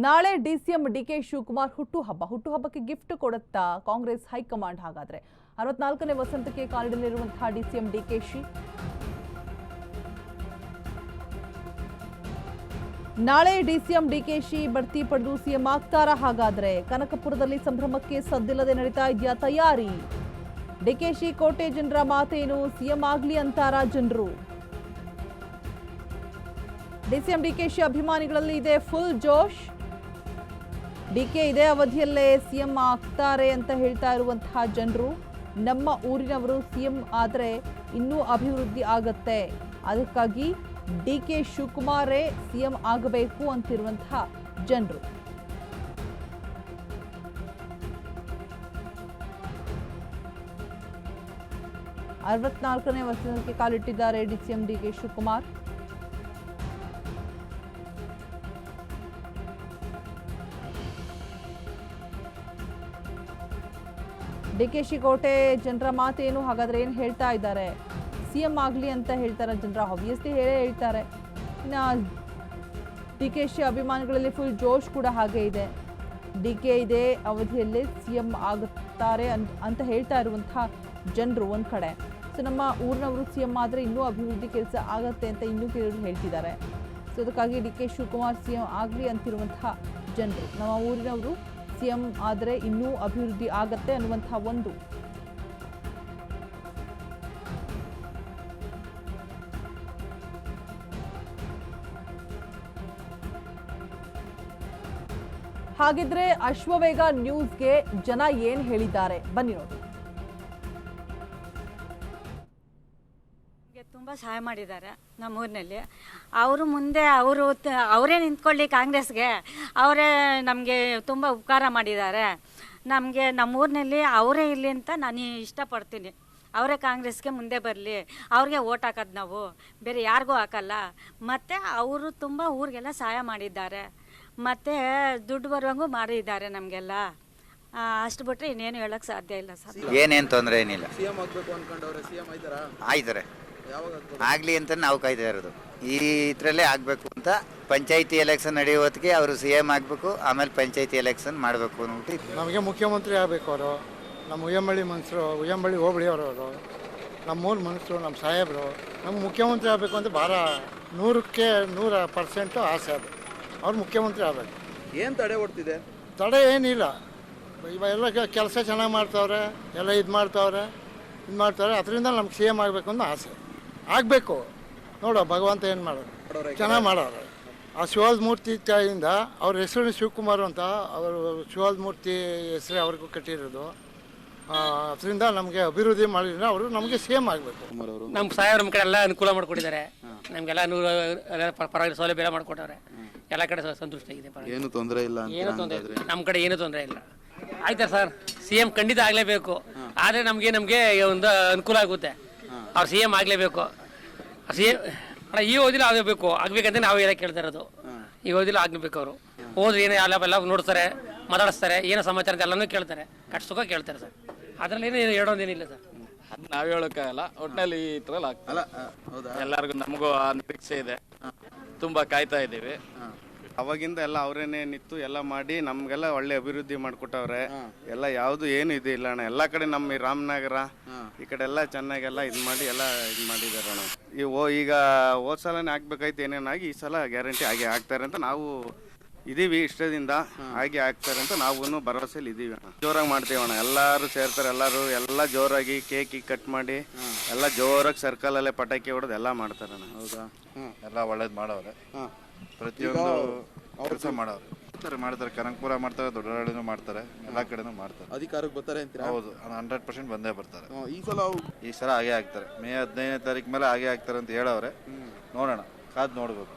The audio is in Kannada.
ನಾಳೆ ಡಿಸಿಎಂ ಡಿಕೆ ಶಿವಕುಮಾರ್ ಹುಟ್ಟುಹಬ್ಬಕ್ಕೆ ಗಿಫ್ಟ್ ಕೊಡುತ್ತಾ ಕಾಂಗ್ರೆಸ್ ಹೈಕಮಾಂಡ್. ಹಾಗಾದ್ರೆ 64ನೇ ವಸಂತಕ್ಕೆ ಕಾಲಿಡಲಿರುವಂತಹ ಡಿಸಿಎಂ ಡಿಕೆಶಿ ನಾಳೆ ಡಿಸಿಎಂ ಡಿಕೆಶಿ ಬಡ್ತಿ ಪಡೆದು ಸಿಎಂ ಆಗ್ತಾರಾ? ಹಾಗಾದ್ರೆ ಕನಕಪುರದಲ್ಲಿ ಸಂಭ್ರಮಕ್ಕೆ ಸದ್ದಿಲ್ಲದೆ ನಡೀತಾ ಇದೆಯಾ ತಯಾರಿ? ಡಿಕೆಶಿ ಕೋಟೆ ಜನರ ಮಾತೇನು, ಸಿಎಂ ಆಗ್ಲಿ ಅಂತಾರಾ ಜನರು? ಡಿಸಿಎಂ ಡಿಕೆಶಿ ಅಭಿಮಾನಿಗಳಲ್ಲಿ ಇದೆ ಫುಲ್ ಜೋಶ್. ಡಿಕೆ ಇದೇ ಅವಧಿಯಲ್ಲೇ ಸಿಎಂ ಆಗ್ತಾರೆ ಅಂತ ಹೇಳ್ತಾ ಇರುವಂತಹ ಜನರು, ನಮ್ಮ ಊರಿನವರು ಸಿಎಂ ಆದರೆ ಇನ್ನೂ ಅಭಿವೃದ್ಧಿ ಆಗತ್ತೆ, ಅದಕ್ಕಾಗಿ ಡಿಕೆ ಶಿವಕುಮಾರೇ ಸಿಎಂ ಆಗಬೇಕು ಅಂತಿರುವಂತಹ ಜನರು. ಅರವತ್ನಾಲ್ಕನೇ ವರ್ಷಕ್ಕೆ ಕಾಲಿಟ್ಟಿದ್ದಾರೆ ಡಿಸಿಎಂ ಡಿಕೆ ಶಿವಕುಮಾರ್. ಡಿಕೆಶಿ ಕೋಟೆ ಜನರ ಮಾತೇನು? ಹಾಗಾದ್ರೆ ಏನು ಹೇಳ್ತಾ ಇದ್ದಾರೆ? ಸಿಎಂ ಆಗಲಿ ಅಂತ ಹೇಳ್ತಾರೆ ಜನರ, ಆಬ್ವಿಯಸ್ಲಿ ಹೇಳೇ ಹೇಳ್ತಾರೆ. ಇನ್ನು ಡಿಕೆಶಿ ಅಭಿಮಾನಿಗಳಲ್ಲಿ ಫುಲ್ ಜೋಶ್ ಕೂಡ ಹಾಗೆ ಇದೆ. ಡಿಕೆ ಇದೇ ಅವಧಿಯಲ್ಲಿ ಸಿಎಂ ಆಗುತ್ತಾರೆ ಅಂತ ಹೇಳ್ತಾ ಇರುವಂತಹ ಜನರು ಒಂದು ಕಡೆ. ಸೊ ನಮ್ಮ ಊರಿನವರು ಸಿಎಂ ಆದರೆ ಇನ್ನೂ ಅಭಿವೃದ್ಧಿ ಕೆಲಸ ಆಗತ್ತೆ ಅಂತ ಇನ್ನೂ ಕೆಲವರು ಹೇಳ್ತಿದ್ದಾರೆ. ಸೊ ಅದಕ್ಕಾಗಿ ಡಿಕೆ ಶಿವಕುಮಾರ್ ಸಿಎಂ ಆಗಲಿ ಅಂತಿರುವಂತಹ ಜನರು, ನಮ್ಮ ಊರಿನವರು ಸಿಎಂ ಆದರೆ ಇನ್ನೂ ಅಭಿವೃದ್ಧಿ ಆಗತ್ತೆ ಅನ್ನುವಂತಹ ಒಂದು ಹಾಗಿದ್ರೆ ಅಶ್ವವೇಗ ನ್ಯೂಸ್ಗೆ ಜನ ಏನ್ ಹೇಳಿದ್ದಾರೆ ಬನ್ನಿ ನೋಡಿ. ತುಂಬ ಸಹಾಯ ಮಾಡಿದ್ದಾರೆ ನಮ್ಮೂರಿನಲ್ಲಿ. ಅವರು ಮುಂದೆ ಅವರೇ ನಿಂತ್ಕೊಳ್ಳಿ ಕಾಂಗ್ರೆಸ್ಗೆ, ಅವರೇ ನಮಗೆ ತುಂಬ ಉಪಕಾರ ಮಾಡಿದ್ದಾರೆ. ನಮಗೆ ನಮ್ಮೂರಿನಲ್ಲಿ ಅವರೇ ಇರಲಿ ಅಂತ ನಾನು ಇಷ್ಟಪಡ್ತೀನಿ. ಅವರೇ ಕಾಂಗ್ರೆಸ್ಗೆ ಮುಂದೆ ಬರಲಿ, ಅವ್ರಿಗೆ ಓಟ್ ಹಾಕೋದು ನಾವು, ಬೇರೆ ಯಾರಿಗೂ ಹಾಕಲ್ಲ. ಮತ್ತು ಅವರು ತುಂಬ ಊರಿಗೆಲ್ಲ ಸಹಾಯ ಮಾಡಿದ್ದಾರೆ, ಮತ್ತು ದುಡ್ಡು ಬರುವಂಗೂ ಮಾಡಿದ್ದಾರೆ ನಮಗೆಲ್ಲ. ಅಷ್ಟು ಬಿಟ್ಟರೆ ಇನ್ನೇನು ಹೇಳೋಕ್ಕೆ ಸಾಧ್ಯ ಇಲ್ಲ ಸರ್. ಏನೇನು ತೊಂದರೆ ಏನಿಲ್ಲ. ಸಿಎಂ ಆಗಬೇಕು ಅನ್ಕೊಂಡವ್ರೆ, ಸಿಎಂ ಆಯ್ತಾರೆ ಆಗಲಿ ಅಂತ ನಾವು ಕಾಯ್ತಾ ಇರೋದು. ಈ ಇದರಲ್ಲೇ ಆಗಬೇಕು ಅಂತ. ಪಂಚಾಯಿತಿ ಎಲೆಕ್ಷನ್ ನಡೆಯೋ ಹೊತ್ತಿಗೆ ಅವರು ಸಿಎಂ ಆಗಬೇಕು, ಆಮೇಲೆ ಪಂಚಾಯಿತಿ ಎಲೆಕ್ಷನ್ ಮಾಡಬೇಕು ಅಂದ್ಬಿಟ್ಟು ನಮಗೆ ಮುಖ್ಯಮಂತ್ರಿ ಆಗಬೇಕು. ಅವರು ನಮ್ಮ ಉಯ್ಯಂಬಳ್ಳಿ ಮನುಷ್ಯರು, ಉಯ್ಯಂಬಳ್ಳಿ ಹೋಬಳಿಯವರು, ನಮ್ಮೂರು ಮನುಷ್ಯರು, ನಮ್ಮ ಸಾಹೇಬರು ನಮ್ಗೆ ಮುಖ್ಯಮಂತ್ರಿ ಆಗಬೇಕು ಅಂತ ಭಾಳ 100ಕ್ಕೆ 100% ಆಸೆ. ಅದು ಅವ್ರು ಮುಖ್ಯಮಂತ್ರಿ ಆಗಬೇಕು. ಏನು ತಡೆ ಓಡ್ತಿದೆ? ತಡೆ ಏನಿಲ್ಲ, ಇವೆಲ್ಲ ಕೆಲಸ ಚೆನ್ನಾಗಿ ಮಾಡ್ತಾವ್ರೆ, ಎಲ್ಲ ಇದು ಮಾಡ್ತಾವ್ರೆ. ಅದರಿಂದ ನಮ್ಗೆ ಸಿ ಎಮ್ ಆಗಬೇಕು ಅನ್ನೋ ಆಸೆ. ಆಗಬೇಕು, ನೋಡೋ ಭಗವಂತ ಏನು ಮಾಡೋದು, ಚೆನ್ನಾಗಿ ಮಾಡೋರು. ಆ ಶಿವಾಜ್ ಮೂರ್ತಿ ಇಂದ ಅವ್ರ ಹೆಸರು ಶಿವಕುಮಾರ್ ಅಂತ, ಅವರು ಶಿವಾಜ್ ಮೂರ್ತಿ ಹೆಸರೇ ಅವ್ರಿಗೂ ಕಟ್ಟಿರೋದು. ಅದರಿಂದ ನಮಗೆ ಅಭಿವೃದ್ಧಿ ಮಾಡಿದ್ರೆ ಅವರು ನಮಗೆ ಸಿ ಎಮ್ ಆಗಬೇಕು. ನಮ್ಮ ಸಾಹೇಬ್ರ ನಮ್ಮ ಕಡೆ ಎಲ್ಲ ಅನುಕೂಲ ಮಾಡಿಕೊಟ್ಟಿದ್ದಾರೆ. ನಮಗೆಲ್ಲ ಪರವಾಗಿಲ್ಲ, ಸೌಲಭ್ಯ ಮಾಡಿಕೊಟ್ಟವ್ರೆ. ಎಲ್ಲ ಕಡೆ ಸಂತುಷ್ಟ ಆಗಿದೆ. ಏನು ತೊಂದರೆ ಇಲ್ಲ, ಏನು ತೊಂದರೆ ಇಲ್ಲ, ನಮ್ಮ ಕಡೆ ಏನು ತೊಂದರೆ ಇಲ್ಲ. ಆಯ್ತಾ ಸರ್, ಸಿ ಎಂ ಖಂಡಿತ ಆಗಲೇಬೇಕು. ಆದರೆ ನಮಗೆ ಒಂದು ಅನುಕೂಲ ಆಗುತ್ತೆ. ಅವ್ರು ಸಿ ಎಂ ಆಗಲೇಬೇಕು. ಸಿ ಎಂ ಈ ಓದಿಲ್ಲ ಆಗಬೇಕು, ಆಗ್ಬೇಕಂತ ನಾವು ಎಲ್ಲ ಕೇಳ್ತಾ ಇರೋದು. ಈ ಓದಿಲ್ಲ ಆಗಬೇಕು. ಅವರು ಹೋದ್ರೆ ಏನೋ ಎಲ್ಲ ನೋಡ್ತಾರೆ, ಮಾತಾಡಿಸ್ತಾರೆ, ಏನೋ ಸಮಾಚಾರ ಅಂತ ಎಲ್ಲನೂ ಕೇಳ್ತಾರೆ, ಕಟ್ಸುಖ ಕೇಳ್ತಾರೆ ಸರ್. ಅದರಲ್ಲಿ ಏನು ಹೇಳೋದೇನಿಲ್ಲ ಸರ್. ಅದು ನಾವು ಹೇಳೋಕ್ಕಾಗಲ್ಲ. ಒಟ್ಟಿನಲ್ಲಿ ಈ ಥರ ಆಗ್ತಲ್ಲ. ಎಲ್ಲರಿಗೂ ನಮಗೂ ಆ ನಿರೀಕ್ಷೆ ಇದೆ, ತುಂಬ ಕಾಯ್ತಾ ಇದ್ದೀವಿ. ಅವಾಗಿಂದ ಎಲ್ಲ ಅವರೇನೆ ನಿಂತು ಎಲ್ಲ ಮಾಡಿ ನಮ್ಗೆಲ್ಲ ಒಳ್ಳೆ ಅಭಿವೃದ್ಧಿ ಮಾಡಿಕೊಟ್ಟವ್ರೆ. ಎಲ್ಲ ಯಾವುದು ಏನು ಇದು ಇಲ್ಲ ಅಣ್ಣ. ಎಲ್ಲ ಕಡೆ ನಮ್ಮ ಈ ರಾಮನಗರ ಈ ಕಡೆ ಎಲ್ಲ ಚೆನ್ನಾಗೆಲ್ಲ ಇದು ಮಾಡಿ ಎಲ್ಲ ಇದು ಮಾಡಿದ್ದಾರೆ ಅಣ್ಣ. ಈಗ ಹೋದ ಸಲನೇ ಆಗ್ಬೇಕಾಯ್ತು ಏನೇನಾಗಿ, ಈ ಸಲ ಗ್ಯಾರಂಟಿ ಹಾಗೆ ಆಗ್ತಾರೆ ಅಂತ ನಾವು ಇದೀವಿ. ಇಷ್ಟದಿಂದ ಹಾಗೆ ಆಗ್ತಾರೆ ಅಂತ ನಾವು ಭರವಸೆಯಲ್ಲಿ ಇದೀವಿ ಅಣ್ಣ. ಜೋರಾಗಿ ಮಾಡ್ತೀವಿ ಅಣ್ಣ, ಎಲ್ಲರೂ ಸೇರ್ತಾರೆ. ಎಲ್ಲ ಜೋರಾಗಿ ಕೇಕ್ ಕಟ್ ಮಾಡಿ ಎಲ್ಲ ಜೋರಾಗಿ ಸರ್ಕಲಲ್ಲೇ ಪಟಾಕಿ ಹೊಡೆದು ಎಲ್ಲ ಮಾಡ್ತಾರೆ ಅಣ್ಣ. ಹೌದಾ? ಎಲ್ಲ ಒಳ್ಳೇದು ಮಾಡವ್ರೆ. ಪ್ರತಿಯೊಂದು ಕೆಲಸ ಮಾಡವ್ರೆ, ಮಾಡ್ತಾರೆ. ಕನಕಪುರ ಮಾಡ್ತಾರೆ, ದೊಡ್ಡಹಳ್ಳಿನೂ ಮಾಡ್ತಾರೆ, ಎಲ್ಲ ಕಡೆನೂ ಮಾಡ್ತಾರೆ. ಅಧಿಕಾರಕ್ಕೆ ಬರ್ತಾರೆ ಅಂತೀರಾ? ಹೌದು, 100% ಬಂದೇ ಬರ್ತಾರೆ. ಈ ಸಲ ಹಾಗೆ ಆಗ್ತಾರೆ. ಮೇ 15ನೇ ತಾರೀಕು ಮೇಲೆ ಹಾಗೆ ಆಗ್ತಾರೆ ಅಂತ ಹೇಳವ್ರೆ. ನೋಡೋಣ, ಕಾದು ನೋಡ್ಬೇಕು.